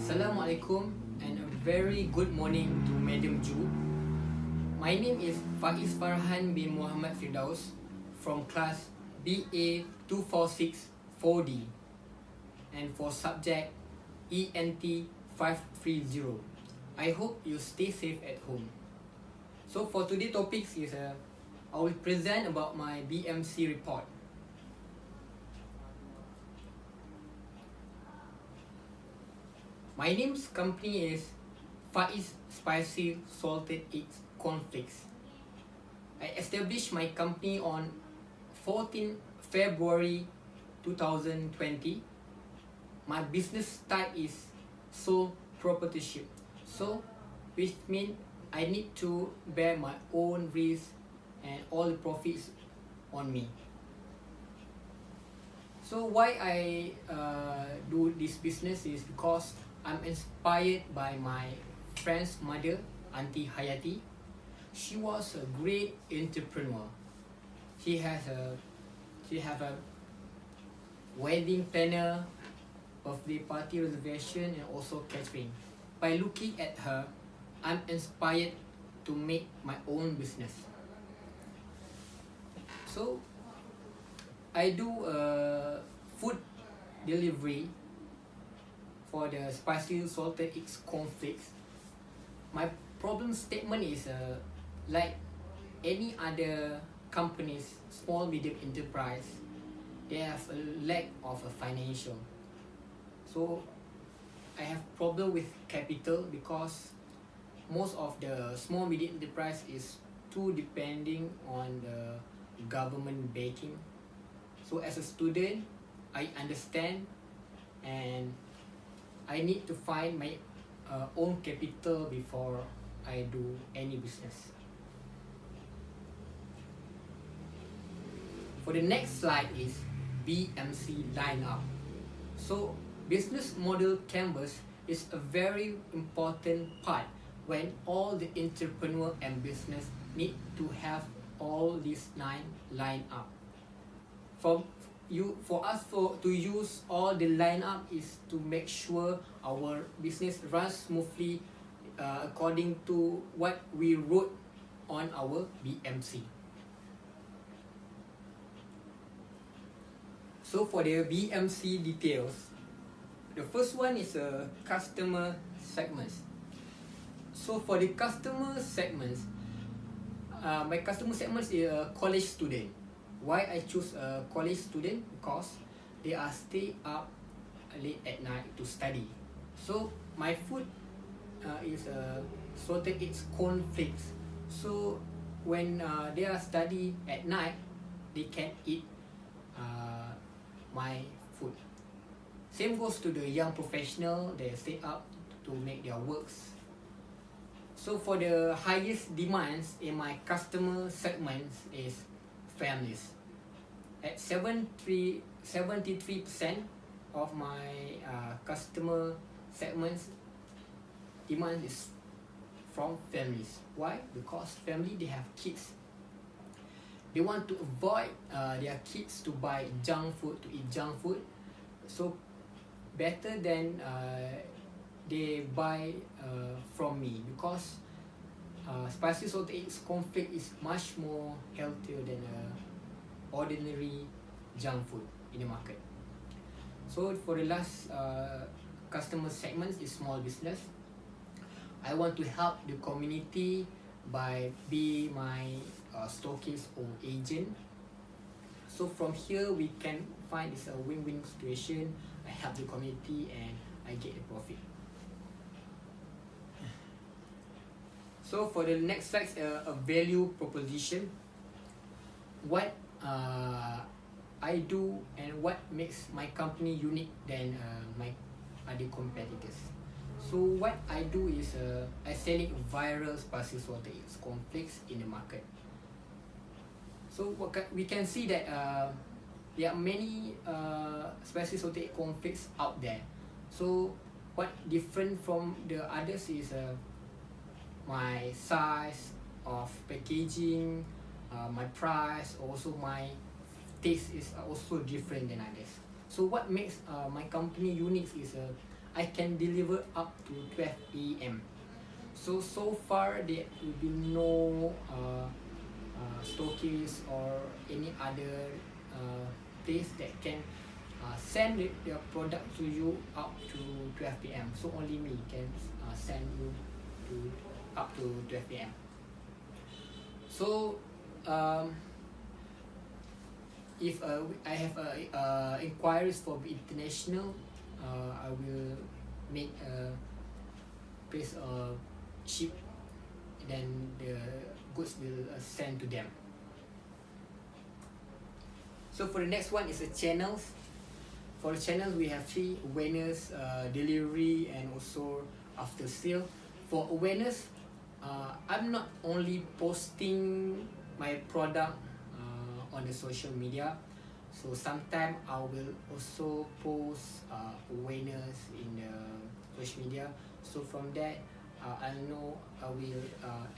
Assalamualaikum and a very good morning to Madam Ju. My name is Faeez Farhan bin Muhammad Firdaus from class BA 246 4D and for subject ENT 530. I hope you stay safe at home. So for today's topics is I will present about my BMC report. My name's company is Faeez Spicy Salted Eggs Cornflakes. I established my company on 14 February 2020. My business type is sole proprietorship. So, which means I need to bear my own risk and all the profits on me. So why I do this business is because I'm inspired by my friend's mother, Auntie Hayati. She was a great entrepreneur. She have a wedding planner, birthday party reservation, and also catering. By looking at her, I'm inspired to make my own business. So I do food delivery for the spicy salted eggs cornflakes. My problem statement is like any other companies, small medium enterprise, they have a lack of a financial. So I have problem with capital because most of the small medium enterprise is too depending on the government backing. So as a student, I understand and I need to find my own capital before I do any business. For the next slide is BMC lineup. So business model canvas is a very important part when all the entrepreneur and business need to have all these 9 line up. For us to use all the lineup is to make sure our business runs smoothly according to what we wrote on our BMC. So for the BMC details, the first one is a customer segments. So for the customer segments, my customer segments is a college student. Why I choose a college student? Because they are stay up late at night to study. So my food is salted eggs cornflakes. So when they are study at night, they can eat my food. Same goes to the young professional. They stay up to make their works. So for the highest demands in my customer segments is families. At 73% of my customer segments demand is from families. Why? Because family, they have kids. They want to avoid their kids to buy junk food, to eat junk food. So better than they buy from me, because spicy salted eggs cornflakes is much more healthier than ordinary junk food in the market. So for the last customer segments is small business. I want to help the community by be my stockist or agent. So from here we can find it's a win-win situation. I help the community and I get the profit. So for the next slide, a value proposition. What I do and what makes my company unique than my other competitors. So what I do is I sell it viral spicy salted eggs cornflakes in the market. So we can see that there are many spicy salted egg cornflakes out there. So what different from the others is my size of packaging, my price, also my taste is also different than others. So what makes my company unique is I can deliver up to 12 a.m. So far there will be no stockists or any other place that can send their product to you up to 12 p.m. So only me can send you to up to 12 p.m. So if I have inquiries for international, I will make place a ship, then the goods will send to them. So for the next one is the channels. For the channels we have 3: awareness, delivery, and also after sale. For awareness, I'm not only posting my product on the social media, so sometimes I will also post awareness in the social media. So from that, I know I will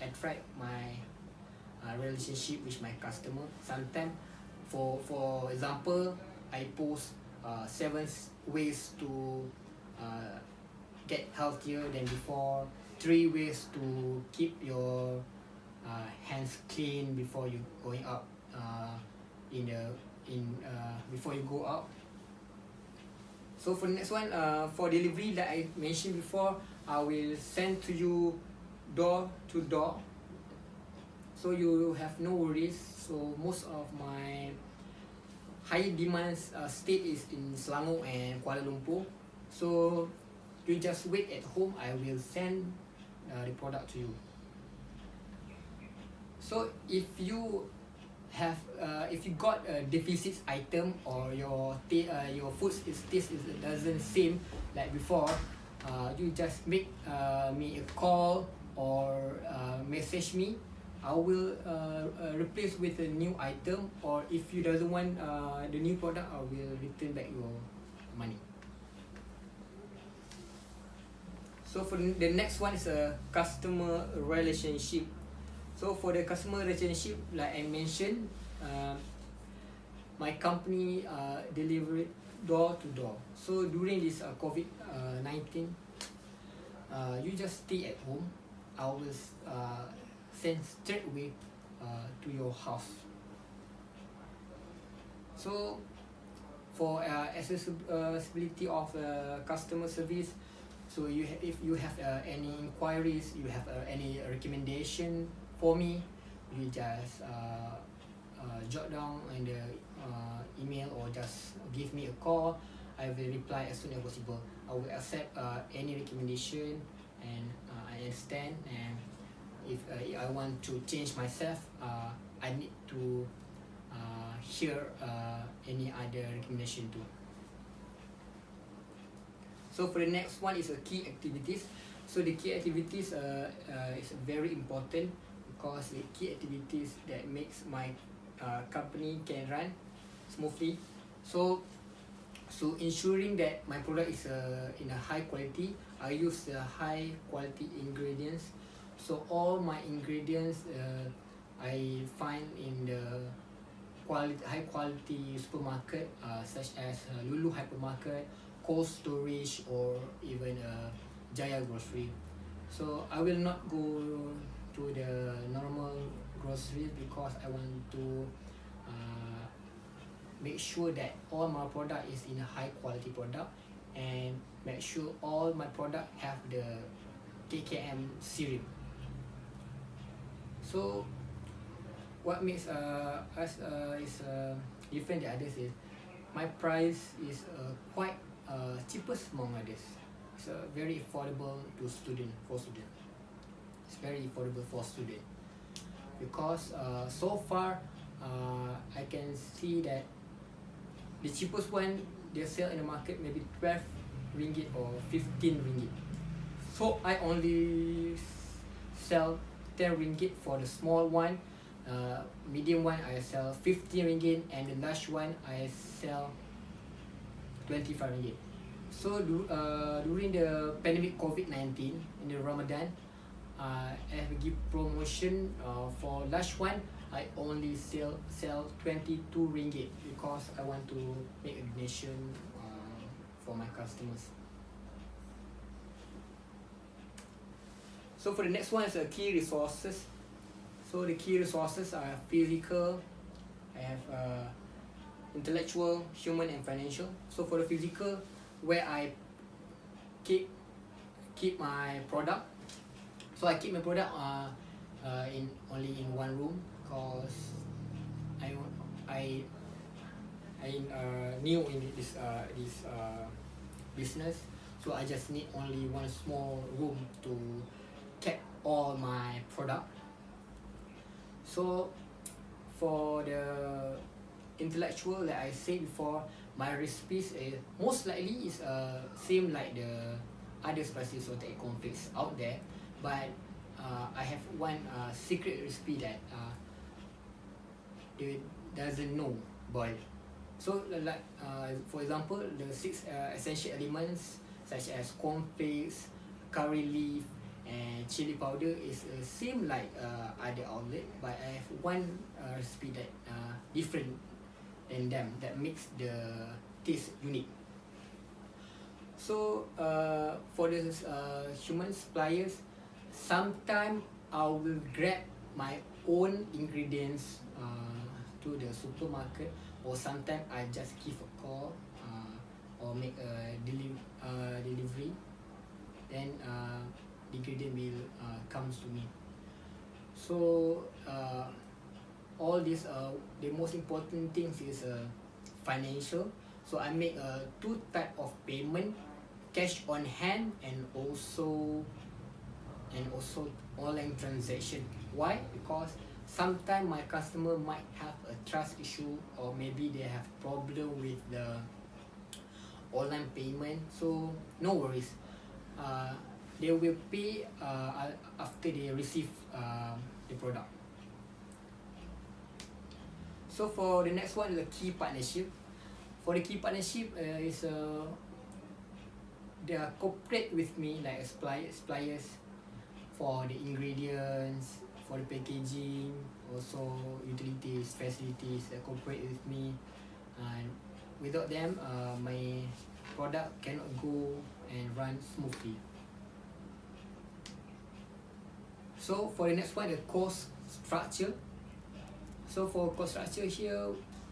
attract my relationship with my customer. Sometimes, for example, I post 7 ways to get healthier than before, 3 ways to keep your hands clean before you going out before you go out. So for the next one, for delivery, like I mentioned before, I will send to you door to door, so you have no worries. So most of my high demands state is in Selangor and Kuala Lumpur. So you just wait at home, I will send the product to you. So if you have if you got a deficit item, or your food taste doesn't same like before, you just make me a call or message me. I will replace with a new item, or if you doesn't want the new product, I will return back your money. So for the next one is a customer relationship. So for the customer relationship, like I mentioned, my company delivered door to door. So during this COVID-19, you just stay at home. I will send straight away to your house. So for accessibility of customer service, so if you have any inquiries, you have any recommendation for me, you just jot down in the email, or just give me a call. I will reply as soon as possible. I will accept any recommendation, and I understand. And if I want to change myself, I need to hear any other recommendation too. So for the next one is key activities. So the key activities is very important, because the key activities that makes my company can run smoothly. So ensuring that my product is in a high quality, I use the high quality ingredients. So all my ingredients I find in the high quality supermarket, such as Lulu Hypermarket, Cold Storage, or even Jaya Grocery. So I will not go to the normal groceries, because I want to make sure that all my product is in a high quality product, and make sure all my product have the KKM serum. So what makes us is different than others is my price is quite cheapest among others. It's very affordable for student. It's very affordable for student, because so far I can see that the cheapest one they sell in the market maybe 12 ringgit or 15 ringgit. So I only sell 10 ringgit for the small one. Medium one I sell 15 ringgit, and the large one I sell 25 ringgit. So during the pandemic COVID-19 in the Ramadan, I have give promotion for large one. I only sell 22 ringgit, because I want to make a donation for my customers. So for the next one is key resources. So the key resources are physical, I have intellectual, human, and financial. So for the physical, where I keep my product. So I keep my product in only in one room, because I new in this business, so I just need only one small room to keep all my product. So for the intellectual, like I said before, my recipes is most likely is same like the other spicy salted cornflakes out there, but I have one secret recipe that they doesn't know about it. So like for example, the 6 essential elements such as cornflakes, curry leaf, and chili powder is same like other outlet, but I have one recipe that different than them, that makes the taste unique. So for the human suppliers, sometimes I will grab my own ingredients to the supermarket, or sometimes I just give a call or make a delivery, then the ingredient will comes to me. So all these the most important things is financial. So I make 2 type of payment, cash on hand and also online transaction. Why? Because sometimes my customer might have a trust issue, or maybe they have problem with the online payment. So no worries, they will pay after they receive the product. So for the next one is a key partnership. For the key partnership is they are cooperate with me like suppliers for the ingredients, for the packaging, also utilities, facilities. They cooperate with me, and without them, my product cannot go and run smoothly. So for the next one, the cost structure. So for cost structure here,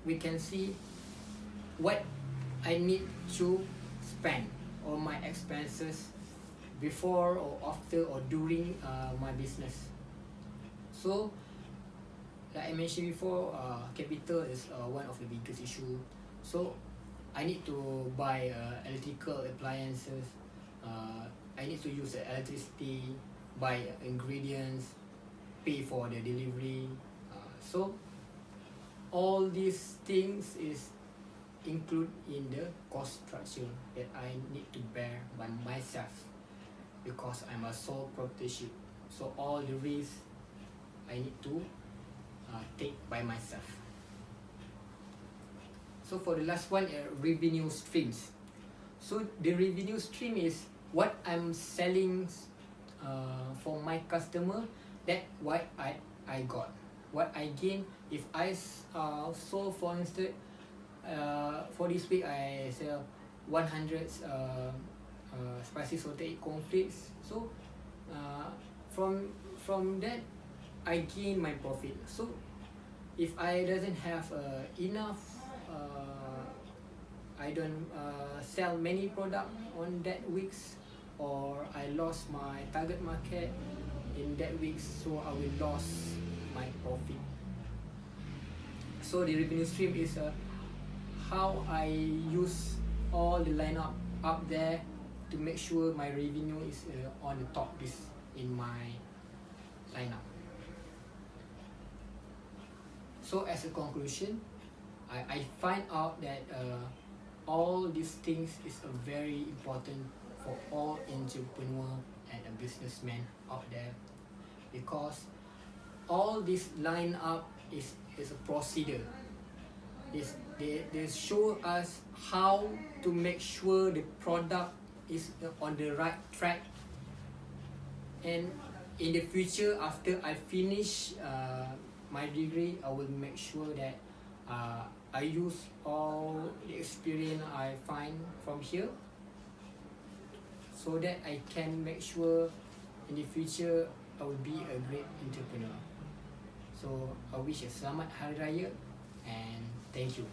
we can see what I need to spend, or my expenses before or after or during my business. So like I mentioned before, capital is one of the biggest issue. So I need to buy electrical appliances, I need to use the electricity, buy ingredients, pay for the delivery. So all these things is include in the cost structure that I need to bear by myself, because I'm a sole proprietorship. So all the risks I need to take by myself. So for the last one, revenue streams. So the revenue stream is what I'm selling for my customer. That what I got, what I gain. If I sold, for instance, for this week I sell 100 spicy salted cornflakes. So from that I gain my profit. So if I doesn't have enough, I don't sell many product on that weeks, or I lost my target market in that week, so I will lose my profit. So the revenue stream is how I use all the lineup up there to make sure my revenue is on the top list in my lineup. So as a conclusion, I find out that all these things is very important for all entrepreneur and a businessman out there, because all this lineup is a procedure. They show us how to make sure the product is on the right track, and in the future after I finish my degree, I will make sure that I use all the experience I find from here, so that I can make sure in the future I will be a great entrepreneur. So I wish you selamat Hari Raya and thank you.